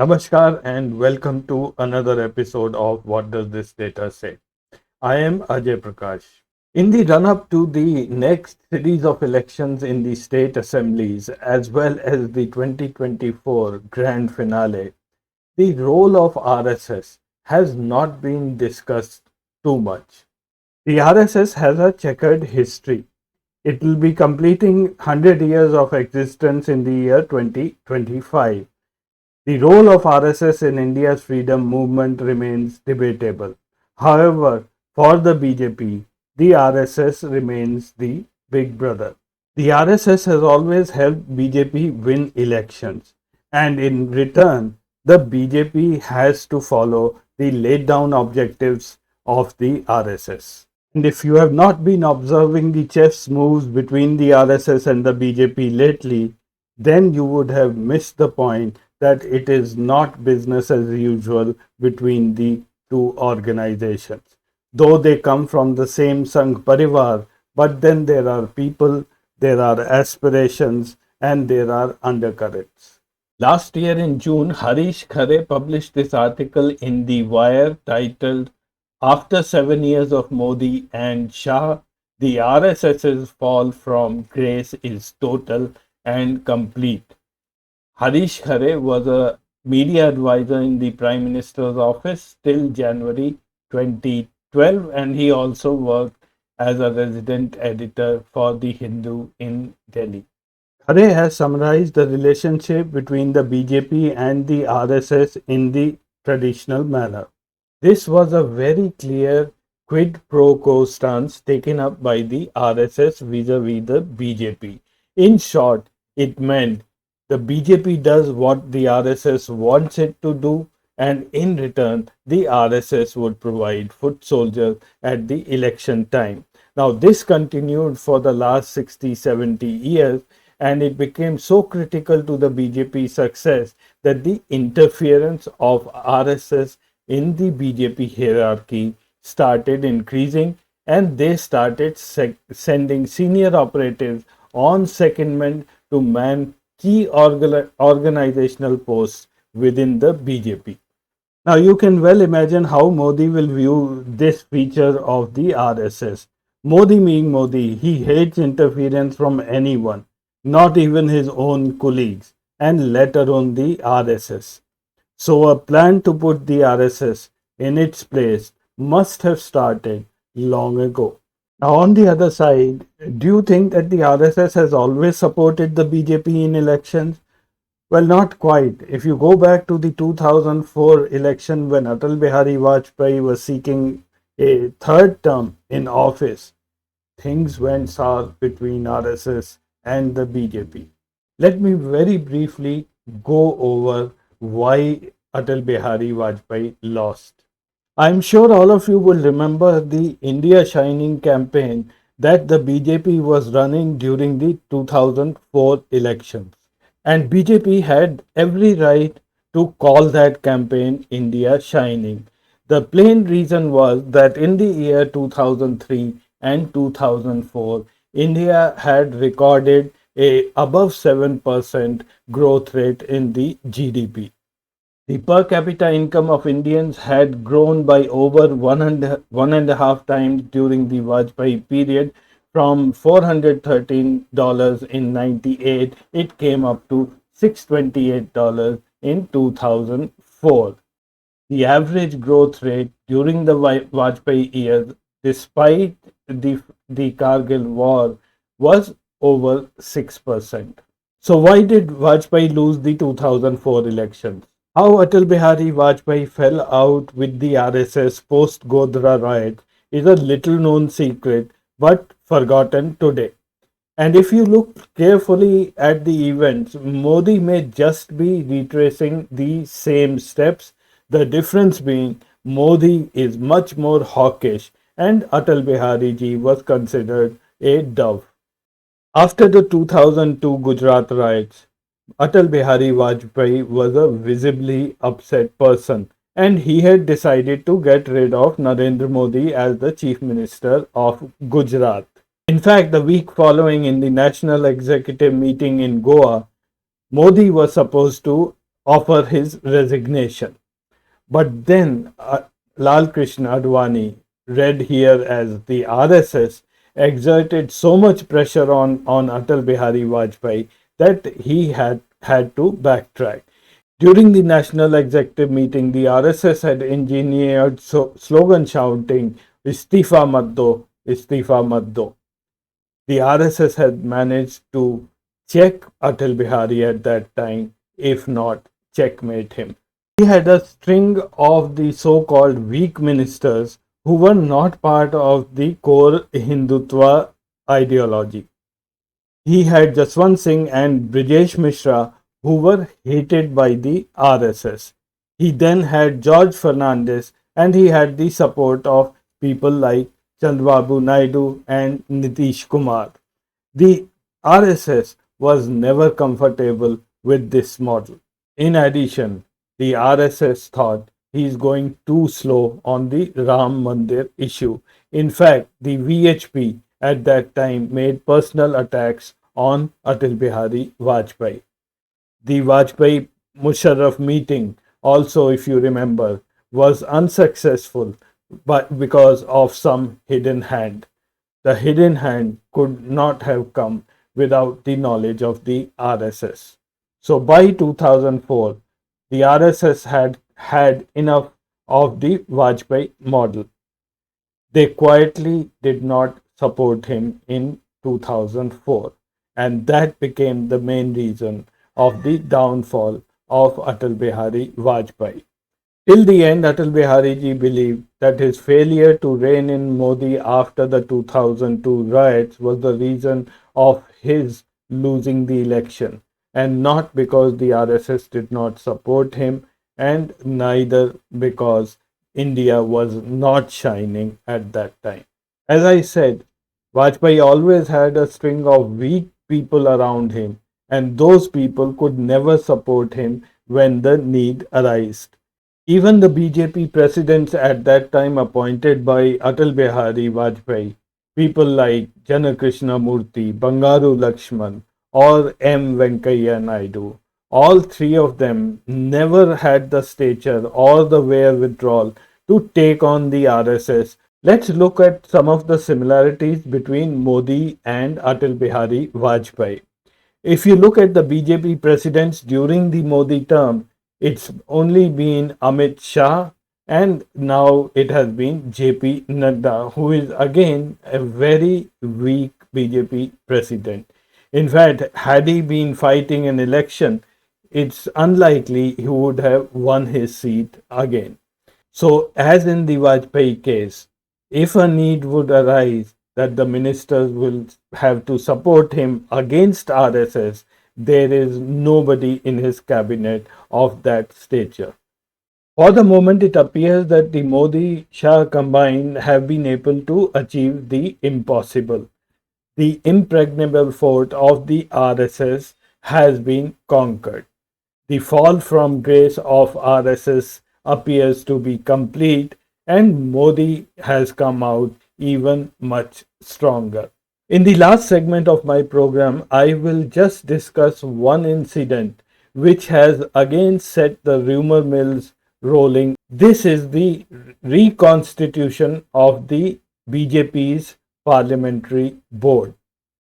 Namaskar and welcome to another episode of What Does This Data Say? I am Ajay Prakash. In the run up to the next series of elections in the state assemblies, as well as the 2024 grand finale, the role of RSS has not been discussed too much. The RSS has a checkered history. It will be completing 100 years of existence in the year 2025. The role of RSS in India's freedom movement remains debatable. However, for the BJP, the RSS remains the big brother. The RSS has always helped BJP win elections, and in return, the BJP has to follow the laid down objectives of the RSS. And if you have not been observing the chess moves between the RSS and the BJP lately, then you would have missed the point that it is not business as usual between the two organizations. Though they come from the same Sangh Pariwar, but then there are people, there are aspirations, and there are undercurrents. Last year in June, Harish Khare published this article in The Wire titled After 7 Years of Modi and Shah, the RSS's fall from grace is total and complete. Harish Khare was a media advisor in the Prime Minister's office till January 2012, and he also worked as a resident editor for The Hindu in Delhi. Khare has summarized the relationship between the BJP and the RSS in the traditional manner. This was a very clear quid pro quo stance taken up by the RSS vis-a-vis the BJP. In short, it meant the BJP does what the RSS wants it to do, and in return, the RSS would provide foot soldiers at the election time. Now, this continued for the last 60-70 years, and it became so critical to the BJP's success that the interference of RSS in the BJP hierarchy started increasing, and they started sending senior operatives on secondment to man key organizational posts within the BJP. Now, you can well imagine how Modi will view this feature of the RSS. Modi being Modi, he hates interference from anyone, not even his own colleagues, and let alone the RSS. So, a plan to put the RSS in its place must have started long ago. Now, on the other side, do you think that the RSS has always supported the BJP in elections? Well, not quite. If you go back to the 2004 election when Atal Bihari Vajpayee was seeking a third term in office, things went south between RSS and the BJP. Let me very briefly go over why Atal Bihari Vajpayee lost. I'm sure all of you will remember the India Shining campaign that the BJP was running during the 2004 elections. And BJP had every right to call that campaign India Shining. The plain reason was that in the year 2003 and 2004, India had recorded a above 7% growth rate in the GDP. The per capita income of Indians had grown by over one and a half times during the Vajpayee period. From $413 in 98, it came up to $628 in 2004. The average growth rate during the Vajpayee years, despite the Kargil war, was over 6%. So why did Vajpayee lose the 2004 elections? How Atal Bihari Vajpayee fell out with the RSS post Godhra riot is a little known secret but forgotten today. And if you look carefully at the events, Modi may just be retracing the same steps, the difference being Modi is much more hawkish and Atal Bihari ji was considered a dove. After the 2002 Gujarat riots, Atal Bihari Vajpayee was a visibly upset person, and he had decided to get rid of Narendra Modi as the Chief Minister of Gujarat. In fact, the week following, in the National Executive meeting in Goa, Modi was supposed to offer his resignation. But then Lal Krishna Advani, read here as the RSS, exerted so much pressure on Atal Bihari Vajpayee that he had to backtrack. During the national executive meeting, the RSS had engineered slogan shouting, Istifa mat do, Istifa mat do. The RSS had managed to check Atal Bihari at that time, if not checkmate him. He had a string of the so-called weak ministers who were not part of the core Hindutva ideology. He had Jaswant Singh and Brijesh Mishra who were hated by the RSS. He then had George Fernandes and he had the support of people like Chandrababu Naidu and Nitish Kumar. The RSS was never comfortable with this model. In addition, the RSS thought he is going too slow on the Ram Mandir issue. In fact, the VHP at that time made personal attacks on Atal Bihari Vajpayee. The Vajpayee Musharraf meeting, also, if you remember, was unsuccessful but because of some hidden hand. The hidden hand could not have come without the knowledge of the RSS. So by 2004, the RSS had had enough of the Vajpayee model. They quietly did not support him in 2004, and that became the main reason of the downfall of Atal Bihari Vajpayee. Till the end, Atal Bihari ji believed that his failure to rein in Modi after the 2002 riots was the reason of his losing the election, and not because the RSS did not support him, and neither because India was not shining at that time. As I said, Vajpayee always had a string of weak people around him, and those people could never support him when the need arose. Even the BJP presidents at that time appointed by Atal Bihari Vajpayee, people like Janakrishna Murthy, Bangaru Lakshman, or M. Venkaiah Naidu, all three of them never had the stature or the wherewithal to take on the RSS. Let's look at some of the similarities between Modi and Atal Bihari Vajpayee. If you look at the BJP presidents during the Modi term, it's only been Amit Shah and now it has been JP Nadda, who is again a very weak BJP president. In fact, had he been fighting an election, it's unlikely he would have won his seat again. So, as in the Vajpayee case, if a need would arise that the ministers will have to support him against RSS, there is nobody in his cabinet of that stature. For the moment, it appears that the Modi Shah combined have been able to achieve the impossible. The impregnable fort of the RSS has been conquered. The fall from grace of RSS appears to be complete, and Modi has come out even much stronger. In the last segment of my program, I will just discuss one incident which has again set the rumor mills rolling. This is the reconstitution of the BJP's Parliamentary Board.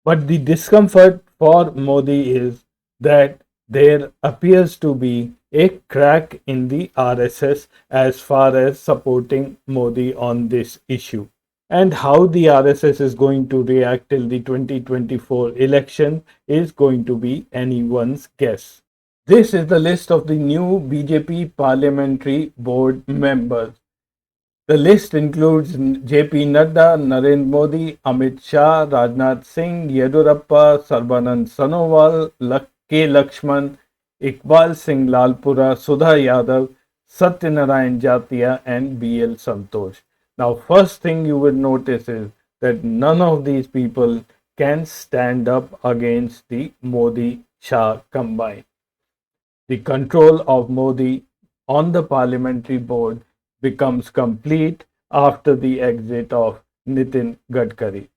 But the discomfort for Modi is that there appears to be a crack in the RSS as far as supporting Modi on this issue. And how the RSS is going to react till the 2024 election is going to be anyone's guess. This is the list of the new BJP Parliamentary Board members. The list includes JP Nadda, Narendra Modi, Amit Shah, Rajnath Singh, Yedurappa, Sarbanand Sonowal, K. Lakshman, Iqbal Singh Lalpura, Sudha Yadav, Satyanarayan Jatiya, and BL Santosh. Now, first thing you would notice is that none of these people can stand up against the Modi Shah combined. The control of Modi on the parliamentary board becomes complete after the exit of Nitin Gadkari.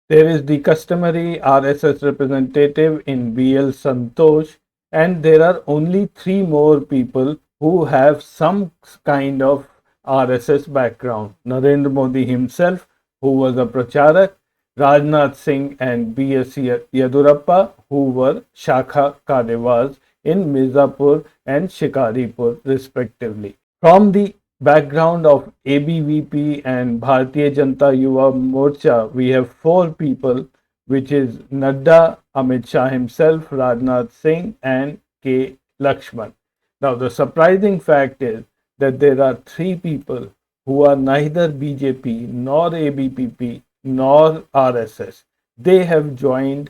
There is the customary RSS representative in BL Santosh, and there are only three more people who have some kind of RSS background. Narendra Modi himself, who was a pracharak, Rajnath Singh and B.S. Yedurappa, who were Shakha Kadewars in Mirzapur and Shikaripur, respectively. From the background of ABVP and Bharatiya Janata Yuva Morcha, we have four people, which is Nadda, Amit Shah himself, Rajnath Singh, and K. Lakshman. Now, the surprising fact is that there are three people who are neither BJP nor ABPP nor RSS. They have joined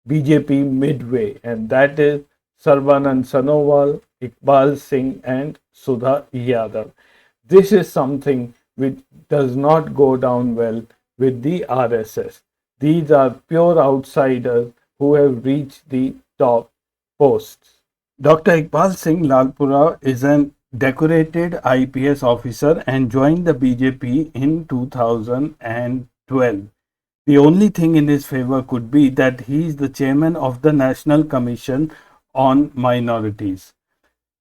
BJP midway, and that is Sarvanand Sonowal, Iqbal Singh, and Sudha Yadav. This is something which does not go down well with the RSS. These are pure outsiders who have reached the top posts. Dr. Iqbal Singh Lalpura is an decorated IPS officer and joined the BJP in 2012. The only thing in his favor could be that he is the chairman of the National Commission on Minorities.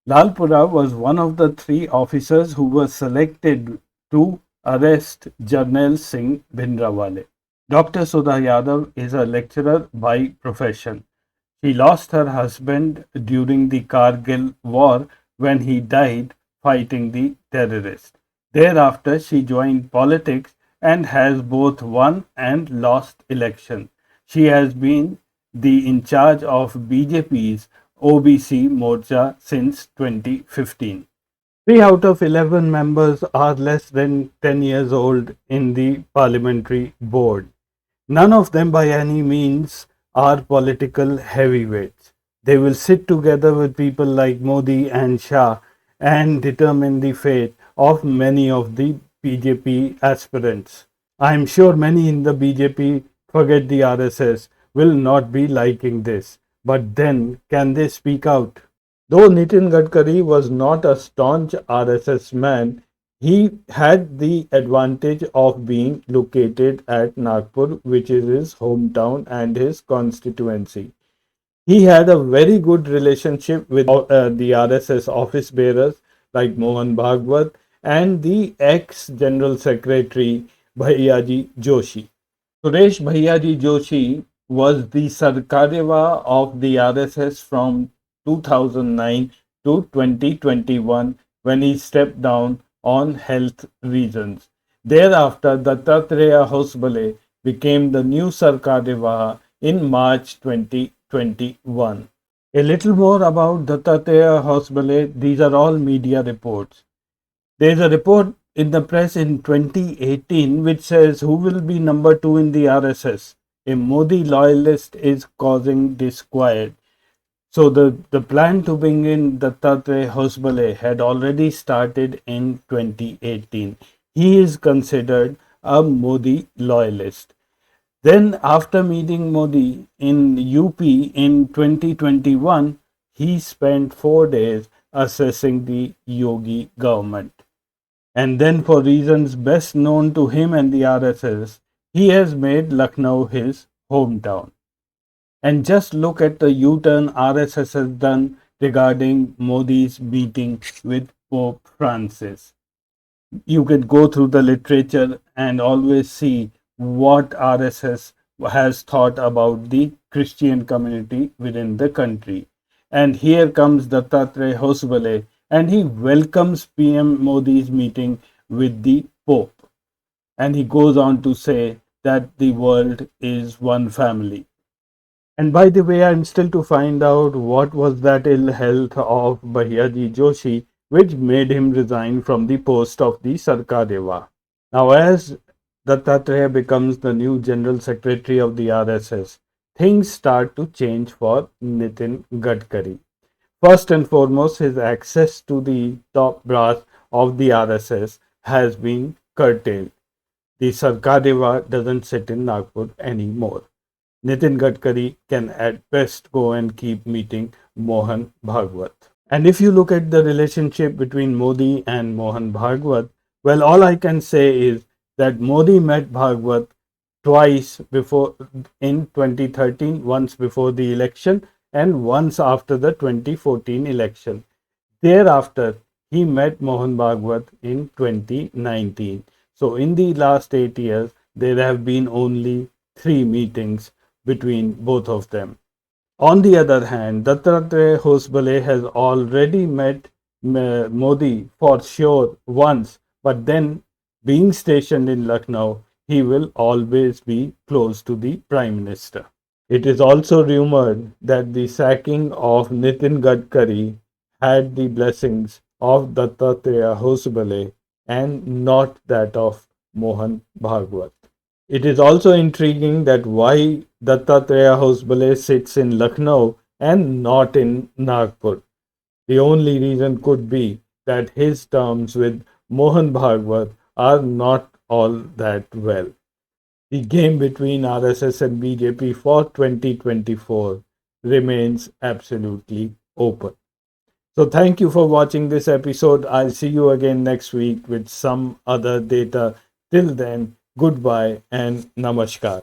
Lalpura was one of the three officers who were selected to arrest Jarnail Singh Bhindrawale. Dr. Sudha Yadav is a lecturer by profession. She lost her husband during the Kargil war when he died fighting the terrorists. Thereafter, she joined politics and has both won and lost elections. She has been in charge of BJP's OBC Morcha since 2015. 3 out of 11 members are less than 10 years old in the parliamentary board. None of them by any means are political heavyweights. They will sit together with people like Modi and Shah and determine the fate of many of the BJP aspirants. I am sure many in the BJP, forget the RSS, will not be liking this. But then, can they speak out? Though Nitin Gadkari was not a staunch RSS man, he had the advantage of being located at Nagpur, which is his hometown and his constituency. He had a very good relationship with the RSS office bearers like Mohan Bhagwat and the ex-General Secretary Bhaiyaji Joshi. Suresh Bhaiyaji Joshi was the Sarkareva of the RSS from 2009 to 2021 when he stepped down on health reasons. Thereafter, Dattatreya Hosbale became the new Sarkareva in March 2021. A little more about Dattatreya Hosbale. These are all media reports. There is a report in the press in 2018 which says who will be number 2 in the RSS. A Modi loyalist is causing disquiet. So the plan to bring in Dattatreya Hosbale had already started in 2018. He is considered a Modi loyalist. Then after meeting Modi in UP in 2021, he spent 4 days assessing the Yogi government. And then for reasons best known to him and the RSS, he has made Lucknow his hometown. And just look at the U-turn RSS has done regarding Modi's meeting with Pope Francis. You can go through the literature and always see what RSS has thought about the Christian community within the country. And here comes Dattatreya Hosbale, and he welcomes PM Modi's meeting with the Pope. And he goes on to say that the world is one family. And by the way, I'm still to find out what was that ill health of Bhaiyaji Joshi which made him resign from the post of the Sarkareva. Now, as Dattatreya becomes the new General Secretary of the RSS, things start to change for Nitin Gadkari. First and foremost, his access to the top brass of the RSS has been curtailed. The Sarkareva doesn't sit in Nagpur anymore. Nitin Gadkari can at best go and keep meeting Mohan Bhagwat. And if you look at the relationship between Modi and Mohan Bhagwat, well, all I can say is that Modi met Bhagwat twice before in 2013, once before the election and once after the 2014 election. Thereafter, he met Mohan Bhagwat in 2019. So, in the last 8 years, there have been only 3 meetings between both of them. On the other hand, Dattatreya Hosbale has already met Modi for sure once, but then being stationed in Lucknow, he will always be close to the Prime Minister. It is also rumored that the sacking of Nitin Gadkari had the blessings of Dattatreya Hosbale and not that of Mohan Bhagwat. It is also intriguing that why Dattatreya Hosbale sits in Lucknow and not in Nagpur. The only reason could be that his terms with Mohan Bhagwat are not all that well. The game between RSS and BJP for 2024 remains absolutely open. So, thank you for watching this episode. I'll see you again next week with some other data. Till then, goodbye and namaskar.